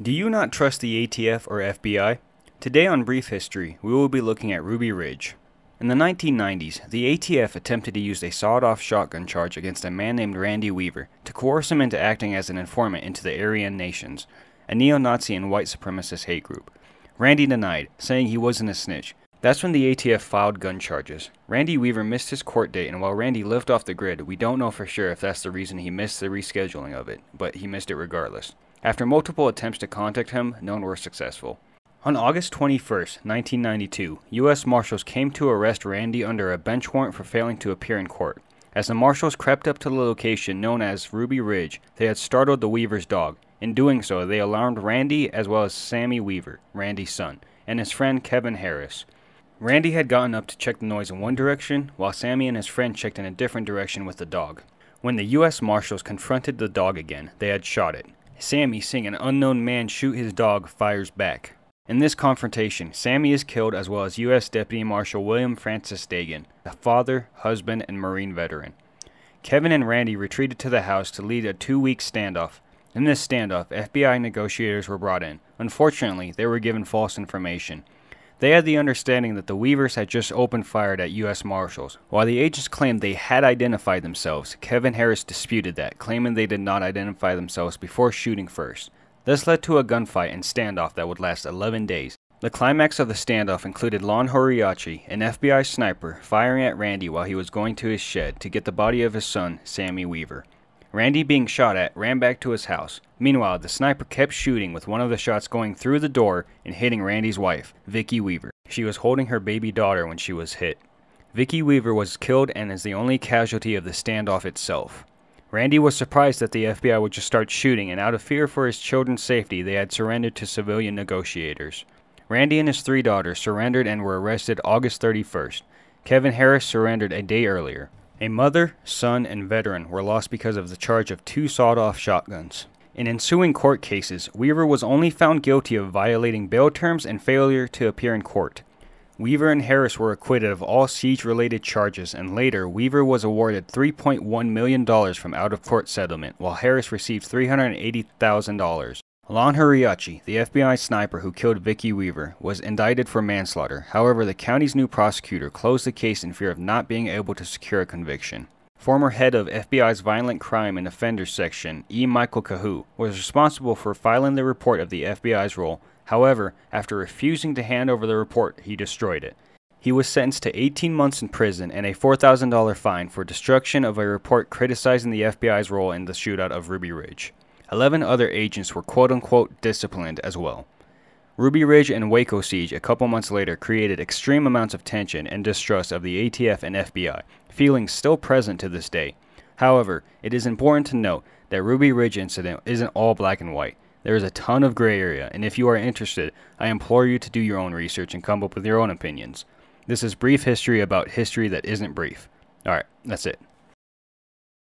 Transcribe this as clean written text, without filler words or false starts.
Do you not trust the ATF or FBI? Today on Brief History, we will be looking at Ruby Ridge. In the 1990s, the ATF attempted to use a sawed-off shotgun charge against a man named Randy Weaver to coerce him into acting as an informant into the Aryan Nations, a neo-Nazi and white supremacist hate group. Randy denied, saying he wasn't a snitch. That's when the ATF filed gun charges. Randy Weaver missed his court date, and while Randy lived off the grid, we don't know for sure if that's the reason he missed the rescheduling of it, but he missed it regardless. After multiple attempts to contact him, none were successful. On August 21, 1992, U.S. Marshals came to arrest Randy under a bench warrant for failing to appear in court. As the Marshals crept up to the location known as Ruby Ridge, they had startled the Weaver's dog. In doing so, they alarmed Randy as well as Sammy Weaver, Randy's son, and his friend Kevin Harris. Randy had gotten up to check the noise in one direction, while Sammy and his friend checked in a different direction with the dog. When the U.S. Marshals confronted the dog again, they had shot it. Sammy, seeing an unknown man shoot his dog, fires back. In this confrontation, Sammy is killed as well as U.S. Deputy Marshal William Francis Dagan, a father, husband, and Marine veteran. Kevin and Randy retreated to the house to lead a 2-week standoff. In this standoff, FBI negotiators were brought in. Unfortunately, they were given false information. They had the understanding that the Weavers had just opened fire at U.S. Marshals. While the agents claimed they had identified themselves, Kevin Harris disputed that, claiming they did not identify themselves before shooting first. This led to a gunfight and standoff that would last 11 days. The climax of the standoff included Lon Horiachi, an FBI sniper, firing at Randy while he was going to his shed to get the body of his son, Sammy Weaver. Randy, being shot at, ran back to his house. Meanwhile, the sniper kept shooting, with one of the shots going through the door and hitting Randy's wife, Vicki Weaver. She was holding her baby daughter when she was hit. Vicki Weaver was killed and is the only casualty of the standoff itself. Randy was surprised that the FBI would just start shooting, and out of fear for his children's safety, they had surrendered to civilian negotiators. Randy and his 3 daughters surrendered and were arrested August 31st. Kevin Harris surrendered a day earlier. A mother, son, and veteran were lost because of the charge of 2 sawed-off shotguns. In ensuing court cases, Weaver was only found guilty of violating bail terms and failure to appear in court. Weaver and Harris were acquitted of all siege-related charges, and later, Weaver was awarded $3.1 million from out-of-court settlement, while Harris received $380,000. Lon Horiachi, the FBI sniper who killed Vicki Weaver, was indicted for manslaughter. However, the county's new prosecutor closed the case in fear of not being able to secure a conviction. Former head of FBI's Violent Crime and Offenders Section, E. Michael Kahu, was responsible for filing the report of the FBI's role. However, after refusing to hand over the report, he destroyed it. He was sentenced to 18 months in prison and a $4,000 fine for destruction of a report criticizing the FBI's role in the shootout of Ruby Ridge. 11 other agents were quote-unquote disciplined as well. Ruby Ridge and Waco siege a couple months later created extreme amounts of tension and distrust of the ATF and FBI, feelings still present to this day. However, it is important to note that Ruby Ridge incident isn't all black and white. There is a ton of gray area, and if you are interested, I implore you to do your own research and come up with your own opinions. This is brief history about history that isn't brief. Alright, that's it.